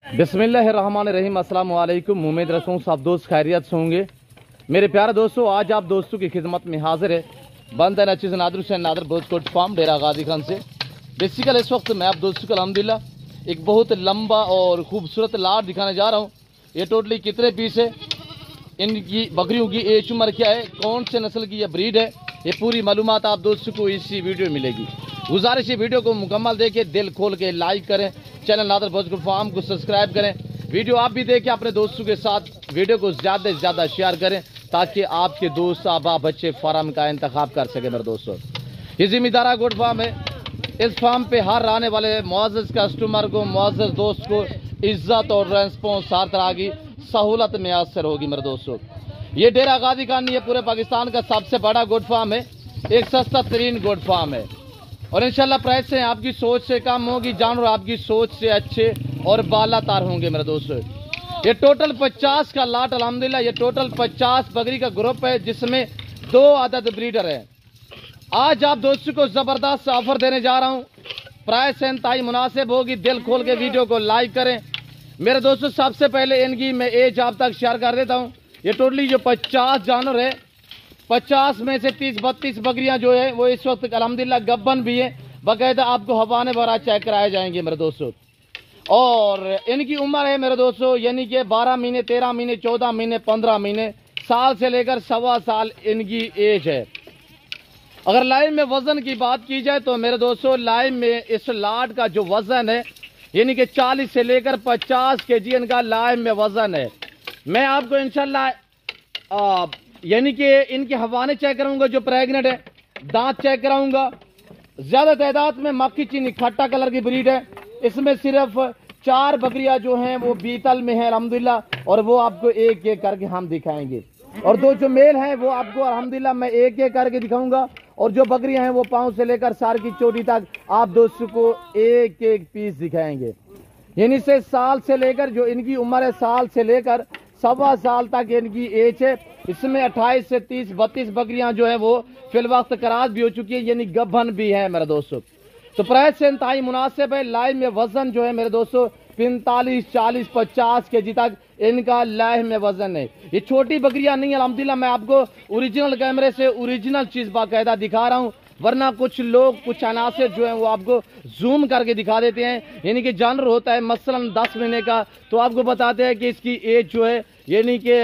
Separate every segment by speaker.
Speaker 1: बिस्मिल्लाहिर्रहमानिर्रहीम। अस्सलाम वालेकुम। उम्मीद रखता हूँ सब दोस्त खैरियत से होंगे। मेरे प्यारे दोस्तों, आज आप दोस्तों की खिदमत में हाजिर है बंद है चीज़ नादर हुसैन नादर बोजकोट फार्म डेरा गाजी खान से। बेसिकल इस वक्त मैं आप दोस्तों को अल्हम्दुलिल्लाह एक बहुत लंबा और खूबसूरत लाट दिखाने जा रहा हूँ। ये टोटली कितने पीस है, इनकी बकरियों की एज उम्र क्या है, कौन से नस्ल की यह ब्रीड है, ये पूरी मालूमात आप दोस्तों को इसी वीडियो में मिलेगी। गुजारिश है वीडियो को मुकम्मल देखें, दिल खोल के लाइक करें, चैनल नादर बोजकोट फार्म को सब्सक्राइब करें। वीडियो आप भी देखें, अपने दोस्तों के साथ वीडियो को ज़्यादा से ज़्यादा शेयर करें ताकि आपके दोस्त आबा बच्चे फार्म का इंतखाब कर सके। मेरे दोस्तों, ये जिम्मेदारा गोट फार्म है। इस फार्म पे हर आने वाले मुअज़्ज़ज़ कस्टमर को, मुअज़्ज़ज़ दोस्त को इज्जत और रेस्पॉन्स हर तरह की सहूलत मैसर होगी। मेरे दोस्तों, ये डेरा गाजी खान ये पूरे पाकिस्तान का सबसे बड़ा गोट फार्म है, एक सस्ता तरीन गोट फार्म है और इंशाल्लाह प्राइस से आपकी सोच से कम होगी, जानवर आपकी सोच से अच्छे और बालातार होंगे। मेरे दोस्तों, ये टोटल 50 का लाट अल्हम्दुलिल्लाह, ये टोटल 50 बकरी का ग्रुप है जिसमें 2 अदद ब्रीडर है। आज आप दोस्तों को ज़बरदस्त ऑफर देने जा रहा हूँ, प्राइस इंतहाई मुनासिब होगी। दिल खोल के वीडियो को लाइक करें। मेरे दोस्तों, सबसे पहले इनकी मैं एज आप तक शेयर कर देता हूँ। ये टोटली जो 50 जानवर है, 50 में से 30-32 बकरियां जो है वो इस वक्त अल्हम्दुलिल्लाह गब्बन भी है, बाकायदा आपको हवाने भरा चेक कराए जाएंगे मेरे दोस्तों। और इनकी उम्र है मेरे दोस्तों यानी कि 12 महीने, 13 महीने, 14 महीने, 15 महीने, साल से लेकर 1.25 साल इनकी एज है। अगर लाइव में वजन की बात की जाए तो मेरे दोस्तों, लाइव में इस लाट का जो वजन है यानी कि 40 से लेकर 50 kg इनका लाइव में वजन है। मैं आपको इंशाल्लाह यानी कि इनके हवाने चेक कराऊंगा, जो प्रेग्नेंट है, दांत चेक कराऊंगा। ज्यादा तादाद में मक्खी चीनी खट्टा कलर की ब्रीड है। इसमें सिर्फ 4 बकरियां जो हैं वो बीतल में है अल्हम्दुलिल्लाह, और वो आपको एक एक करके हम दिखाएंगे। और 2 जो मेल हैं वो आपको अल्हम्दुलिल्लाह मैं एक एक करके दिखाऊंगा, और जो बकरियां हैं वो पांव से लेकर सार की चोटी तक आप दोस्तों को एक एक पीस दिखाएंगे। यानी से साल से लेकर जो इनकी उम्र है, साल से लेकर 1.25 साल तक इनकी एज है। इसमें 28 से 30-32 बकरियां जो है वो फिलवक्त करार भी हो चुकी है, यानी गब्बन भी है मेरे दोस्तों। तो प्राइस से इंतहाई मुनासिब है। लाइव में वजन जो है मेरे दोस्तों 45, 40, 50 kg तक इनका लाइव में वजन है। ये छोटी बकरियां नहीं, अल्हम्दुलिल्लाह मैं आपको ओरिजिनल कैमरे से ओरिजिनल चीज बाकायदा दिखा रहा हूँ, वरना कुछ लोग कुछ अनासर जो है वो आपको जूम करके दिखा देते हैं। यानी कि जानवर होता है मसलन 10 महीने का, तो आपको बताते हैं कि इसकी एज जो है यानी कि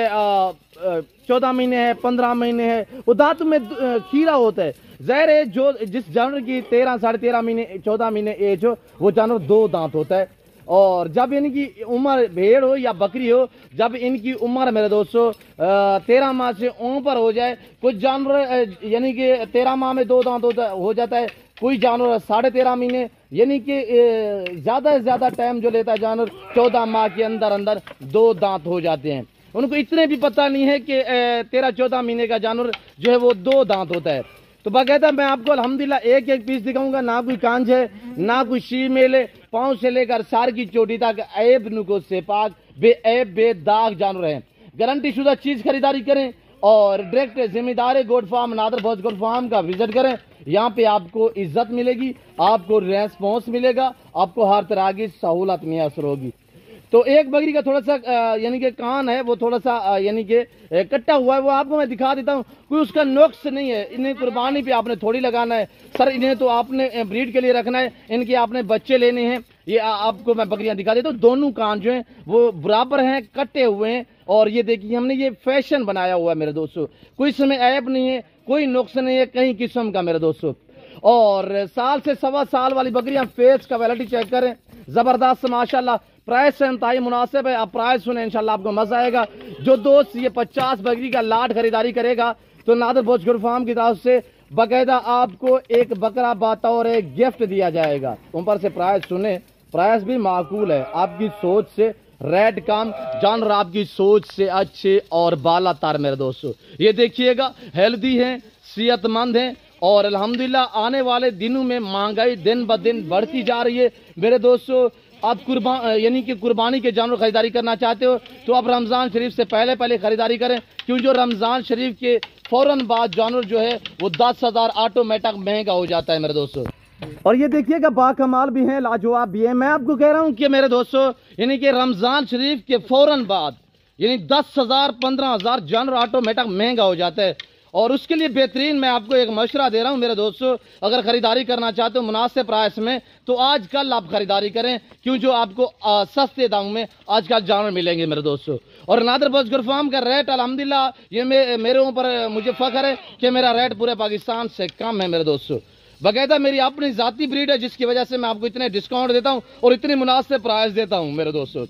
Speaker 1: 14 महीने है, 15 महीने है, वो दांत में खीरा होता है। ज़ाहिर है जो जिस जानवर की 13, 13.5 महीने, 14 महीने एज हो, वो जानवर 2 दांत होता है। और जब इनकी उम्र भेड़ हो या बकरी हो, जब इनकी उम्र मेरे दोस्तों 13 माह से ऊपर हो जाए, कुछ जानवर यानी कि 13 माह में 2 दांत हो जाता है, कोई जानवर 13.5 महीने, यानी कि ज़्यादा से ज़्यादा टाइम जो लेता है जानवर 14 माह के अंदर अंदर 2 दांत हो जाते हैं। उनको इतने भी पता नहीं है कि 13-14 महीने का जानवर जो है वो 2 दांत होता है। तो बाकायदा मैं आपको अल्हम्दुलिल्लाह एक एक पीस दिखाऊंगा, ना कोई कांज है, ना कोई शीमेल है, पाँव से लेकर सार की चोटी तक ऐब नुको से पाक बेऐब बेदाग जानवर हैं। गारंटी शुदा चीज खरीदारी करें और डायरेक्ट जिम्मेदार गोट फार्म नादर बोजकोट फार्म का विजिट करें। यहाँ पे आपको इज्जत मिलेगी, आपको रेस्पॉन्स मिलेगा, आपको हर तरह की सहूलत मैसर होगी। तो एक बकरी का थोड़ा सा यानी कि कान है वो थोड़ा सा यानी कि कट्टा हुआ है, वो आपको मैं दिखा देता हूँ। कोई उसका नुक्स नहीं है। इन्हें कुर्बानी पे आपने थोड़ी लगाना है सर, इन्हें तो आपने ब्रीड के लिए रखना है, इनके आपने बच्चे लेने हैं। ये आपको मैं बकरियां दिखा देता हूँ। दोनों कान जो हैं वो बराबर हैं, कटे हुए हैं, और ये देखिए हमने ये फैशन बनाया हुआ है मेरे दोस्तों। कोई इसमें ऐब नहीं है, कोई नुक्स नहीं है कहीं किस्म का मेरे दोस्तों। और साल से 1.25 साल वाली बकरियां फेस का क्वालिटी चेक करें, जबरदस्त माशाल्लाह। प्राइस से इंतहाई मुनासिब है। आप प्राइस सुने, इंशाल्लाह आपको मजा आएगा। जो दोस्त ये 50 बकरी का लाट खरीदारी करेगा तो नादर बोजकोट फार्म की तरफ से बाकायदा आपको एक बकरा बतौर एक गिफ्ट दिया जाएगा। ऊपर से प्राइस सुने, प्राइस भी माकूल है। आपकी सोच से रेट कम, जानवर आपकी सोच से अच्छे और बालातार मेरे दोस्तों। ये देखिएगा, हेल्दी हैं, सेहतमंद हैं, और अल्हम्दुलिल्लाह आने वाले दिनों में महंगाई दिन ब दिन बढ़ती जा रही है मेरे दोस्तों। आप यानी कि कुर्बानी के जानवर खरीदारी करना चाहते हो तो आप रमज़ान शरीफ से पहले खरीदारी करें, क्योंकि जो रमज़ान शरीफ के फौरन बाद जानवर जो है वो 10,000 ऑटोमेटिक महंगा हो जाता है मेरे दोस्तों। और ये देखिएगा बाकमाल भी हैं, लाजवाब भी हैं। मैं आपको कह रहा हूं कि मेरे दोस्तों यानी कि रमजान शरीफ के फौरन बाद यानी 10,000 15,000 जानवर ऑटोमेटिक महंगा हो जाता है। और उसके लिए बेहतरीन मैं आपको एक मशवरा दे रहा हूं मेरे दोस्तों, अगर खरीदारी करना चाहते हो मुनासिब प्राइस में तो आजकल आप खरीदारी करें, क्यों जो आपको सस्ते दाम में आजकल जानवर मिलेंगे मेरे दोस्तों। और नादर बजगर फार्म का रेट अल्हम्दुलिल्लाह ये मेरे ऊपर मुझे फख्र है कि मेरा रेट पूरे पाकिस्तान से कम है मेरे दोस्तों। बाकायदा मेरी अपनी जाती ब्रीड है जिसकी वजह से मैं आपको इतने डिस्काउंट देता हूं और इतनी मुनासिब प्राइस देता हूं मेरे दोस्तों।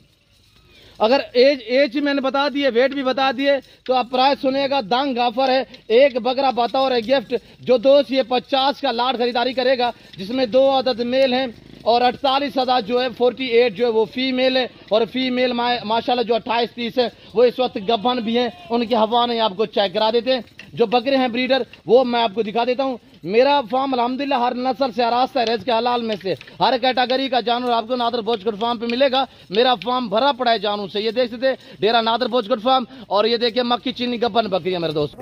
Speaker 1: अगर एज मैंने बता दिए, वेट भी बता दिए, तो आप प्राइस सुनेगा दंग ऑफर है। एक बकरा बतौर है गिफ्ट, जो दोस्त ये 50 का लाट खरीदारी करेगा जिसमें 2 अदद मेल हैं और 48,000 जो है 48 जो है वो फीमेल है। और फीमेल माशाल्लाह जो 28-30 है वो इस वक्त गब्बन भी हैं, उनकी हवा नहीं आपको चेक करा देते हैं। जो बकरे हैं ब्रीडर वो मैं आपको दिखा देता हूँ। मेरा फार्म अल्हम्दुलिल्लाह हर नस्ल से आरास्ता है, रिज़्क़ हलाल में से हर कैटेगरी का जानवर आपको नादर बोचगढ़ फार्म पे मिलेगा। मेरा फार्म भरा पड़ा है जानवर से। ये देख सकते डेरा नादर बोचगढ़ फार्म। और ये देखिए मक्की चीनी गब्बन बकरियां मेरे दोस्त।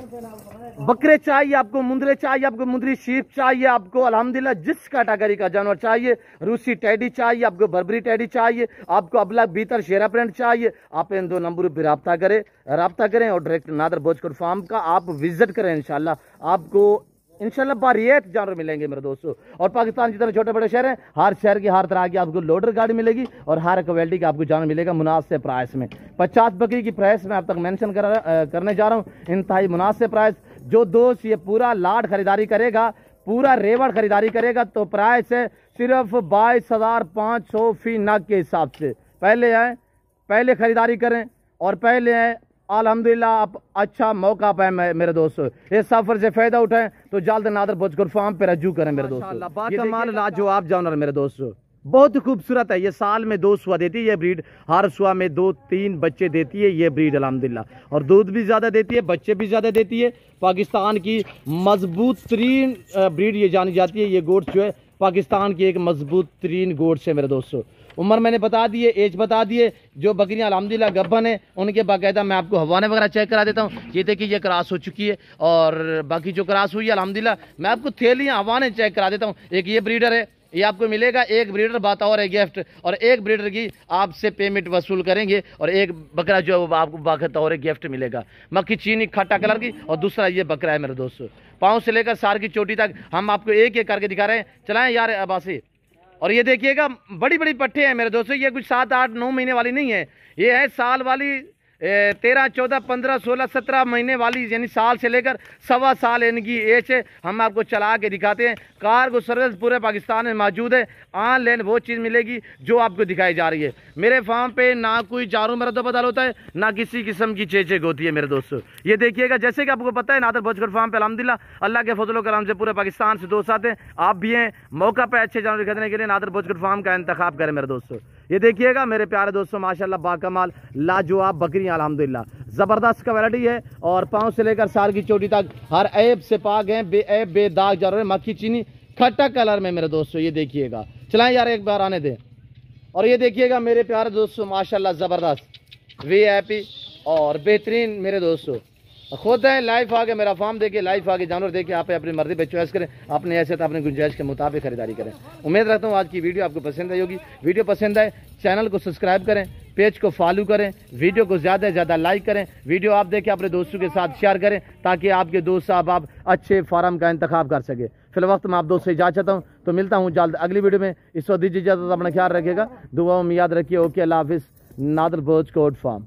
Speaker 1: बकरे चाहिए आपको, मुंदरे चाहिए आपको, मुंदरी शीप चाहिए आपको, अल्हम्दुलिल्लाह जिस कैटेगरी का जानवर चाहिए, रूसी टैडी चाहिए आपको, बर्बरी टैडी चाहिए आपको, अबला बीतर शेरा प्रिंट चाहिए, आप इन 2 नंबरों पर रब्ता करें और डायरेक्ट नादर बोचगढ़ फार्म का आप विजिट करें। इंशाल्लाह आपको इंशाल्लाह बारियत जानवर मिलेंगे मेरे दोस्तों। और पाकिस्तान जितने छोटे बड़े शहर हैं, हर शहर की हर तरह की आपको लोडर गाड़ी मिलेगी और हर क्वालिटी का आपको जानवर मिलेगा मुनासिब प्राइस में। 50 बकरी की प्राइस में अब तक मेंशन करने जा रहा हूँ, इंतहाई मुनासिब प्राइस। जो दोस्त ये पूरा लाट खरीदारी करेगा, पूरा रेवड़ खरीदारी करेगा तो प्राइस है सिर्फ 22,500 फी नग के हिसाब से। पहले आए, पहले खरीदारी करें और पहले आए अल्हम्दुलिल्लाह आप अच्छा मौका पाए मेरे दोस्तों। इस सफर से फायदा उठाएं तो जल्द नादर बोचगढ़ फार्म पे रजू करें मेरे दोस्तों। बाकमाल लाजवाब जानवर मेरे दोस्तों, बहुत खूबसूरत है। ये साल में 2 सुआ देती है ये ब्रीड, हर सुआ में 2-3 बच्चे देती है ये ब्रीड अल्हम्दुलिल्लाह। और दूध भी ज़्यादा देती है, बच्चे भी ज़्यादा देती है। पाकिस्तान की मजबूत तरीन ब्रीड ये जानी जाती है। ये गोट्स जो है पाकिस्तान की एक मजबूत तरीन गोट्स है मेरे दोस्तों। उम्र मैंने बता दिए, एज बता दिए। जो बकरियां अल्हम्दुलिल्लाह गब्बन है उनके बाकायदा मैं आपको हवाने वगैरह चेक करा देता हूँ। ये देखिए ये क्रॉस हो चुकी है और बाकी जो क्रॉस हुई है अल्हम्दुलिल्लाह मैं आपको थैलियाँ हवाने चेक करा देता हूँ। एक ये ब्रीडर है, ये आपको मिलेगा। एक ब्रीडर बातौर है गिफ्ट और एक ब्रीडर की आपसे पेमेंट वसूल करेंगे और एक बकरा जो है वो आपको बातौर गिफ्ट मिलेगा। मक्खी चीनी खट्टा कलर की और दूसरा ये बकरा है मेरे दोस्तों। पाँव से लेकर सार की चोटी तक हम आपको एक एक करके दिखा रहे हैं। चलाएं यार अब्बासी। और ये देखिएगा बड़ी बड़ी पट्टे हैं मेरे दोस्तों। ये कुछ 7, 8, 9 महीने वाली नहीं है, ये है साल वाली 13, 14, 15, 16, 17 महीने वाली, यानी साल से लेकर 1.25 साल इनकी एज है। हम आपको चला के दिखाते हैं। कार्गो सर्विस पूरे पाकिस्तान में मौजूद है। ऑनलाइन वो चीज़ मिलेगी जो आपको दिखाई जा रही है। मेरे फार्म पे ना कोई जारू मरद बदल होता है, ना किसी किस्म की चेचेक होती है मेरे दोस्तों। ये देखिएगा जैसे कि आपको पता है नादर बोचगढ़ फार्म पे अल्हम्दुलिल्लाह अल्लाह के फजल करम से पूरे पाकिस्तान से दोस्त आते हैं। आप भी हैं, मौका पे अच्छे जानवर खरीदने के लिए नादर बोचगढ़ फार्म का इंतखाब करें मेरे दोस्तों। ये देखिएगा मेरे प्यारे दोस्तों माशाल्लाह बाकमाल लाजवाब बकरियां अल्हम्दुलिल्लाह ज़बरदस्त क्वालिटी है। और पाँव से लेकर सार की चोटी तक हर ऐब से पाक हैं, बेऐब बेदाग जानवर। मक्खी चीनी खट्टा कलर में मेरे दोस्तों। ये देखिएगा, चलाएं यार एक बार आने दें। और ये देखिएगा मेरे प्यारे दोस्तों माशाल्लाह ज़बरदस्त VIP और बेहतरीन मेरे दोस्तों। खुद है लाइफ आगे मेरा फार्म देखिए, लाइफ आगे जानवर देखिए, आप अपनी मर्जी पे चॉइस करें, अपने ऐसे तो अपने गुंजाइश के मुताबिक खरीदारी करें। उम्मीद रखता हूँ आज की वीडियो आपको पसंद आई होगी। वीडियो पसंद आए चैनल को सब्सक्राइब करें, पेज को फॉलो करें, वीडियो को ज़्यादा से ज़्यादा लाइक करें, वीडियो आप देखें अपने दोस्तों के साथ शेयर करें ताकि आपके दोस्त साहब आप अच्छे फार्म का इंतखाब कर सके। फिल वक्त मैं आप दोस्त से इजाज़त चाहता हूँ, तो मिलता हूँ जल्द अगली वीडियो में। इस वक्त दीजिए इजाज़त, अपना ख्याल रखिएगा, दुआओं में याद रखिए। ओके, अल्लाह हाफिज़। नादर बोचगढ़ फार्म।